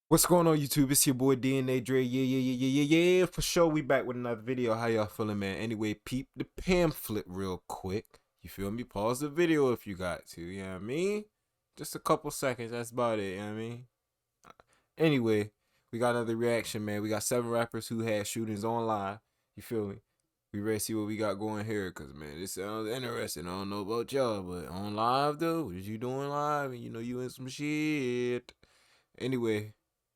What's going on, YouTube? It's your boy DNA Dre. Yeah. For sure, we back with another video. How y'all feeling, man? Anyway, peep the pamphlet real quick. You feel me? Pause the video if you got to. You know what I mean? Just a couple seconds. That's about it. You know what I mean? Anyway, we got another reaction, man. We got 7 rappers who had shootings online. You feel me? We ready to see what we got going here, because, man, this sounds interesting. I don't know about y'all, but on live, though, what is you doing live? And you know you in some shit. Anyway,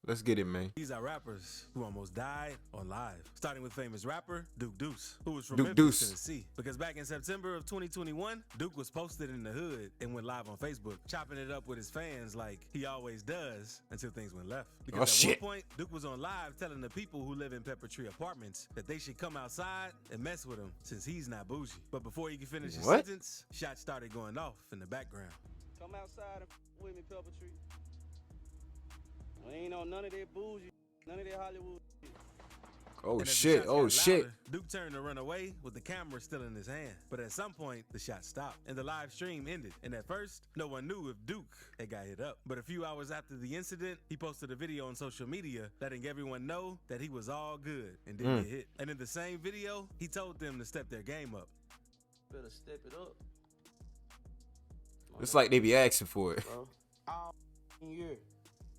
let's get it, man. These are rappers who almost died on live. Starting with famous rapper Duke Deuce, who was from Duke Memphis, Deuce. Tennessee. Because back in September of 2021, Duke was posted in the hood and went live on Facebook, chopping it up with his fans like he always does until things went left. Because at one point, Duke was on live telling the people who live in Pepper Tree Apartments that they should come outside and mess with him since he's not bougie. But before he could finish his sentence, shots started going off in the background. Come outside with me, Pepper Tree. We ain't on none of that bougie, none of that Hollywood shit. Oh shit, oh shit. Duke turned to run away with the camera still in his hand. But at some point, the shot stopped and the live stream ended. And at first, no one knew if Duke had got hit up. But a few hours after the incident, he posted a video on social media letting everyone know that he was all good and didn't get hit. And in the same video, he told them to step their game up. Better step it up. It's like they be asking for it. All year.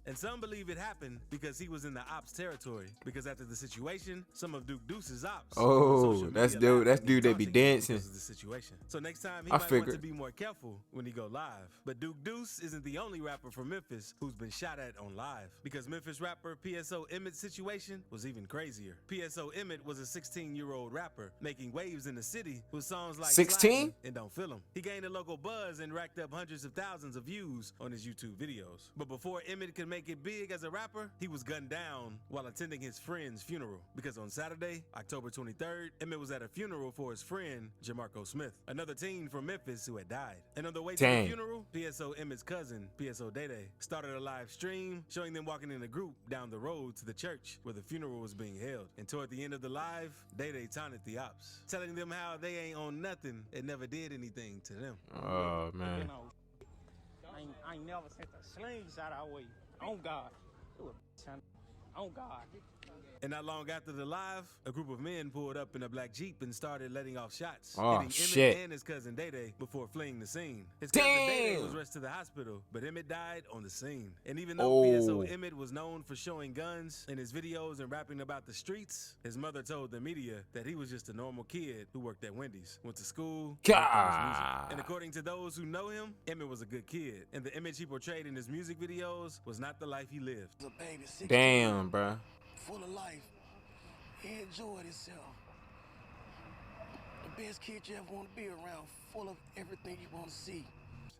And some believe it happened because he was in the ops territory. Because after the situation, some of Duke Deuce's ops. Oh, that's dude. That's dude that be dancing. The situation. So next time he might want to be more careful when he go live. But Duke Deuce isn't the only rapper from Memphis who's been shot at on live. Because Memphis rapper PSO Emmett's situation was even crazier. PSO Emmett was a 16-year-old rapper making waves in the city with songs like 16 and Don't Feel 'Em. He gained a local buzz and racked up hundreds of thousands of views on his YouTube videos. But before Emmett could make it big as a rapper, he was gunned down while attending his friend's funeral. Because on Saturday, October 23rd, Emmett was at a funeral for his friend, Jamarco Smith, another teen from Memphis who had died. And on the way to the funeral, PSO Emmett's cousin, PSO Dede, started a live stream showing them walking in a group down the road to the church where the funeral was being held. And toward the end of the live, Dede taunted the ops, telling them how they ain't on nothing and never did anything to them. Oh, man. I ain't never sent a slingshot our way. On God. On God. And not long after the live, a group of men pulled up in a black Jeep and started letting off shots, hitting Emmett and his cousin Dede before fleeing the scene. His cousin Dede was rushed to the hospital, but Emmett died on the scene. And even though PSO Emmett was known for showing guns in his videos and rapping about the streets, his mother told the media that he was just a normal kid who worked at Wendy's, went to school, and according to those who know him, Emmett was a good kid. And the image he portrayed in his music videos was not the life he lived. Damn, bruh. Full of life. He enjoyed himself. The best kid you ever want to be around, full of everything you want to see.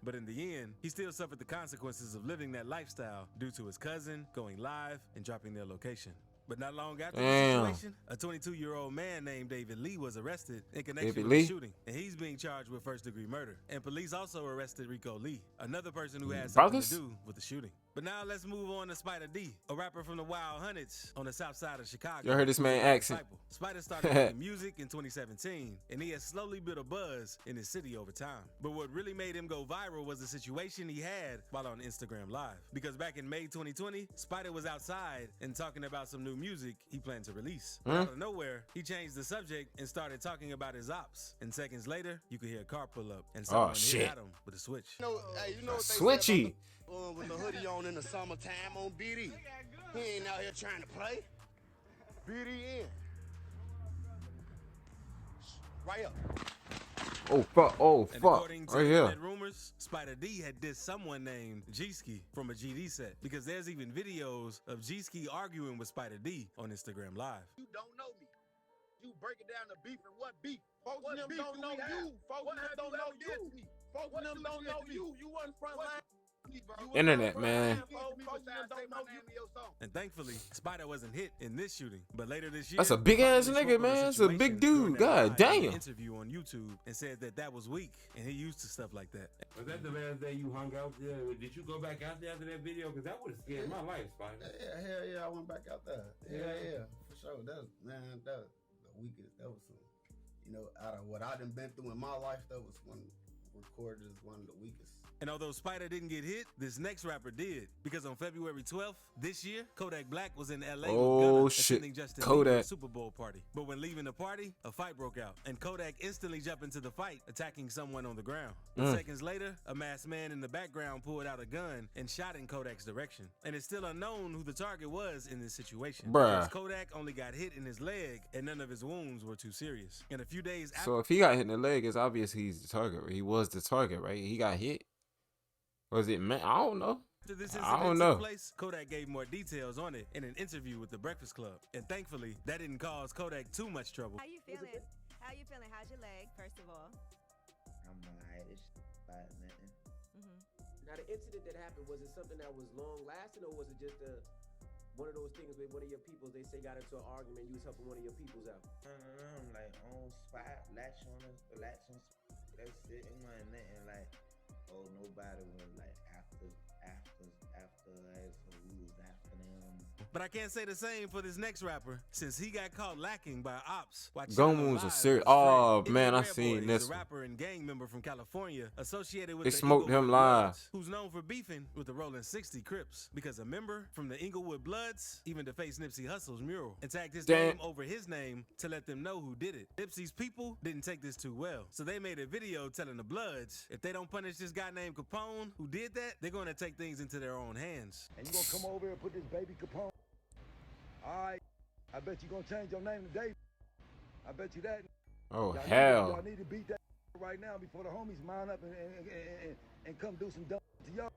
But in the end, he still suffered the consequences of living that lifestyle due to his cousin going live and dropping their location. But not long after the situation, a 22-year-old man named David Lee was arrested in connection with the shooting, and he's being charged with first-degree murder. And police also arrested Rico Lee, another person who had something to do with the shooting. But now let's move on to Spider D, a rapper from the Wild Hundreds on the south side of Chicago. You heard this man accent. Spider started making music in 2017, and he has slowly built a buzz in his city over time. But what really made him go viral was the situation he had while on Instagram Live. Because back in May 2020, Spider was outside and talking about some new music he planned to release. Out of nowhere, he changed the subject and started talking about his ops. And seconds later, you could hear a car pull up and someone hit at him with a switch. You know what Switchy. With the hoodie on in the summertime on BD. He ain't out here trying to play. BD in. Right up. Oh fuck! Oh fuck! According to right here. Rumors, Spider D had dissed someone named G-Ski from a GD set, because there's even videos of G-Ski arguing with Spider D on Instagram Live. You don't know me. You breaking down the beef and what beef? Folks what them beef don't know you. Folks them don't know you. Folks them don't know you. You wasn't front line. Internet, man. And thankfully, Spider wasn't hit in this shooting. But later this year, that's a big ass nigga, man. That's a big dude. God damn. Interview on YouTube and said that was weak and he used to stuff like that. Was that the last day you hung out there? Did you go back out there after that video? Because that would have scared my life, Spider. Yeah, hell yeah, I went back out there. Yeah, for sure. That was the weakest. That was some, out of what I done been through in my life, that was recorded as one of the weakest. And although Spider didn't get hit, this next rapper did. Because on February 12th this year, Kodak Black was in LA Oh, with Gunna shit. attending Justin Kodak. Bieber's Super Bowl party. But when leaving the party, a fight broke out. And Kodak instantly jumped into the fight, attacking someone on the ground. But seconds later, a masked man in the background pulled out a gun and shot in Kodak's direction. And it's still unknown who the target was in this situation. Bruh. Because Kodak only got hit in his leg and none of his wounds were too serious. And a few days after So if he got hit in the leg, it's obvious he's the target. He was the target, right? He got hit. Was it man? I don't know. this I don't incident know. took place, Kodak gave more details on it in an interview with The Breakfast Club. And thankfully, that didn't cause Kodak too much trouble. How you feeling? How you feeling? How's your leg, first of all? I'm alright. It's about nothing. Now, the incident that happened, was it something that was long lasting, or was it just one of those things with one of your peoples? They say got into an argument, you was helping one of your peoples out. I'm like on spot, latch on. That's it. It wasn't nothing like, oh, nobody was like after us, so we was after them. But I can't say the same for this next rapper, since he got caught lacking by ops. Gun wounds are serious. Oh man, I seen this A one. rapper and gang member from California associated with They the smoked him Inglewood live. Bloods, who's known for beefing with the Rolling 60 Crips, because a member from the Inglewood Bloods even defaced Nipsey Hussle's mural and tagged his Damn. name over his name to let them know who did it. Nipsey's people didn't take this too well, so they made a video telling the Bloods if they don't punish this guy named Capone who did that, they're going to take things into their own hands. And you gonna come over here and put this baby Capone? Alright, I bet you gonna change your name today. I bet you that. Oh Y'all hell. Y'all need to beat that right now before the homies mount up and come do some dumb to y'all.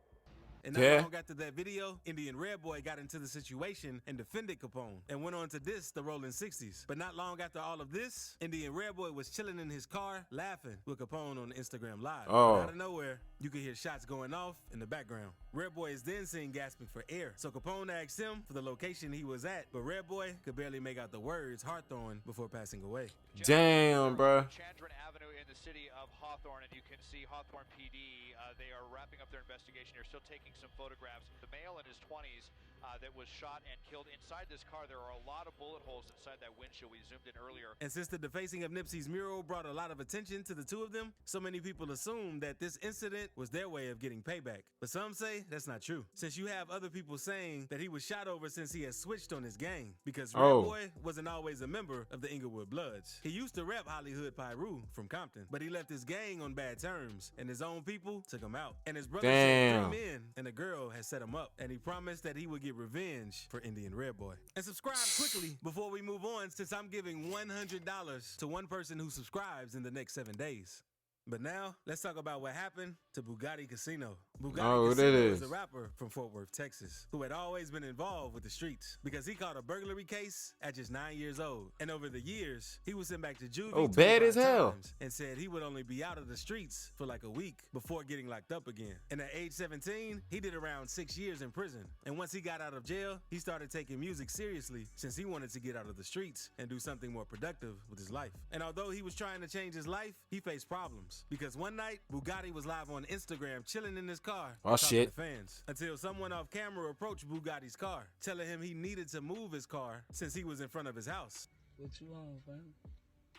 And not Yeah. long after that video, Indian Red Boy got into the situation and defended Capone and went on to diss the Rolling 60s. But not long after all of this, Indian Red Boy was chilling in his car laughing with Capone on Instagram Live. Oh. But out of nowhere, you could hear shots going off in the background. Red Boy is then seen gasping for air. So Capone asked him for the location he was at, but Red Boy could barely make out the words Hawthorne before passing away. Damn, bruh. Chandran Avenue in the city of Hawthorne, and you can see Hawthorne PD. They are wrapping up their investigation. They're still taking some photographs. The male in his 20s that was shot and killed inside this car. There are a lot of bullet holes inside that windshield. We zoomed in earlier. And since the defacing of Nipsey's mural brought a lot of attention to the two of them, so many people assumed that this incident was their way of getting payback. But some say that's not true, since you have other people saying that he was shot over since he has switched on his gang, because Red Boy wasn't always a member of the Inglewood Bloods. He used to rep Hollywood Pyru from Compton, but he left his gang on bad terms, and his own people took him out. And his brother sent 3 men, and a girl has set him up, and he promised that he would get revenge for Indian Red Boy. And subscribe quickly before we move on, since I'm giving $100 to one person who subscribes in the next 7 days. But now, let's talk about what happened to Bugatti Casino. Bugatti Casino is a rapper from Fort Worth, Texas, who had always been involved with the streets because he caught a burglary case at just 9 years old. And over the years, he was sent back to juvie Bad 25 as hell. times and said he would only be out of the streets for like a week before getting locked up again. And at age 17, he did around 6 years in prison. And once he got out of jail, he started taking music seriously since he wanted to get out of the streets and do something more productive with his life. And although he was trying to change his life, he faced problems. Because one night, Bugatti was live on Instagram chilling in his car talking to fans, until someone off camera approached Bugatti's car, telling him he needed to move his car since he was in front of his house. What you on, fam?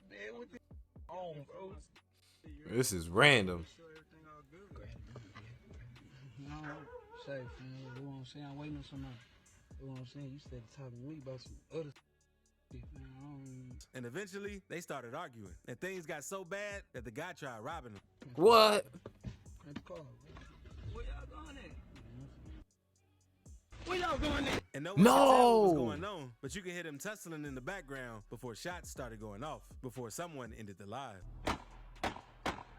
Man, what the on, bro? This is random. No, safe, man. You know what I'm saying? I'm waiting on somebody. You know what I'm saying? You started talking to me about some other shit, man. And eventually, they started arguing, and things got so bad that the guy tried robbing him. What? Where y'all going at? Where y'all going at? And no one could tell what was going on, but you can hear them tussling in the background before shots started going off, before someone ended the live.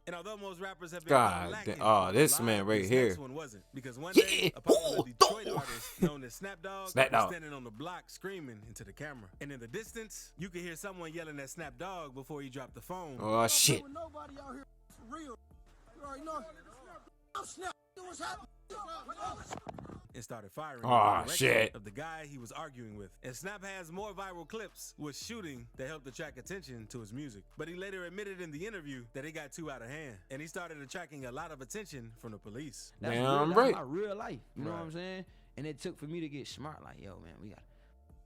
And although most rappers have been lacking, this man right this here. next one wasn't, because one day a popular Detroit artist known as Snap Dogg was standing on the block screaming into the camera, and in the distance you could hear someone yelling at Snap Dogg before he dropped the phone. Oh shit! Nobody out here for real. You already know. I'm Snap. What's happening? And started firing of the guy he was arguing with. And Snap has more viral clips with shooting that helped attract attention to his music. But he later admitted in the interview that it got too out of hand, and he started attracting a lot of attention from the police. That's Damn real, right. that's my real life. You know what I'm saying? And it took for me to get smart. Like, yo, man, we got,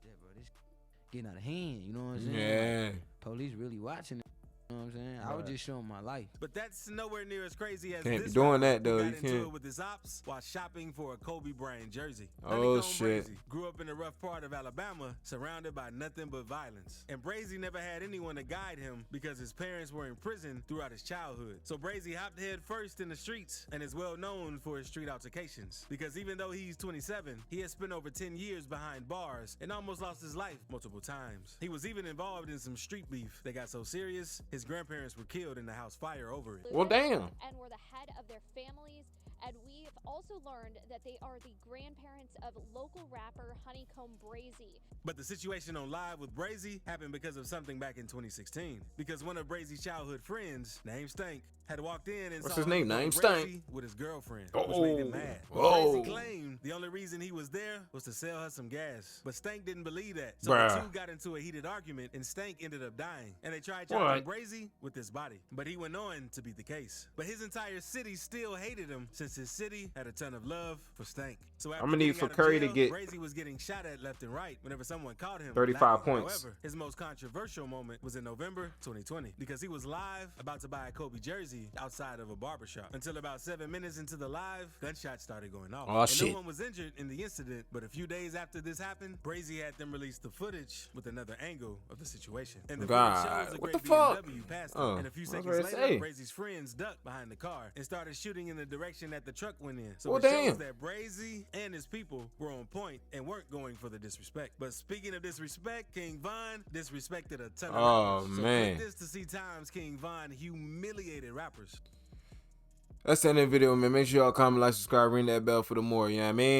yeah, bro, this getting out of hand. You know what I'm saying? Yeah. Like, police really watching it. You know what I'm saying? I was just showing my life. But that's nowhere near as crazy as Can't this be doing rapper that, though. who You got into can't. it with his ops while shopping for a Kobe Bryant jersey. Oh, Honeycomb shit. Brazy grew up in a rough part of Alabama, surrounded by nothing but violence. And Brazy never had anyone to guide him because his parents were in prison throughout his childhood. So Brazy hopped head first in the streets and is well known for his street altercations. Because even though he's 27, he has spent over 10 years behind bars and almost lost his life multiple times. He was even involved in some street beef that got so serious, his grandparents were killed in the house fire over it. Well, damn. And were the head of their families. And we've also learned that they are the grandparents of local rapper Honeycomb Brazy. But the situation on Live with Brazy happened because of something back in 2016. Because one of Brazy's childhood friends, named Stank, had walked in and What's saw his name? Honeycomb Named Brazy Stank. with his girlfriend, Oh. which made him mad. But Oh. Brazy claimed the only reason he was there was to sell her some gas. But Stank didn't believe that. So Bruh. the two got into a heated argument and Stank ended up dying. And they tried What? chopping Brazy with his body. But he went on to beat the case. But his entire city still hated him since his city had a ton of love for Stank. So after I'ma need getting for out of Curry to jail, get Brazy was getting shot at left and right whenever someone caught him. 35 lacking. points. However, his most controversial moment was in November 2020 because he was live about to buy a Kobe jersey outside of a barbershop. Until about 7 minutes into the live, gunshots started going off. Oh, and shit. no one was injured in the incident, but a few days after this happened, Brazy had them release the footage with another angle of the situation. And the God, footage shows a what great the fuck? BMW past him. Oh, And a few I was seconds ready to say. later, Brazy's friends ducked behind the car and started shooting in the direction that the truck went in. So Well, it shows damn. that Brazy and his people were on point and weren't going for the disrespect. But speaking of disrespect, King Von disrespected a ton of Oh, rappers. So man. click this to see times King Von humiliated rappers. That's the end of the video, man. Make sure y'all comment, like, subscribe, ring that bell for the more. You know what I mean?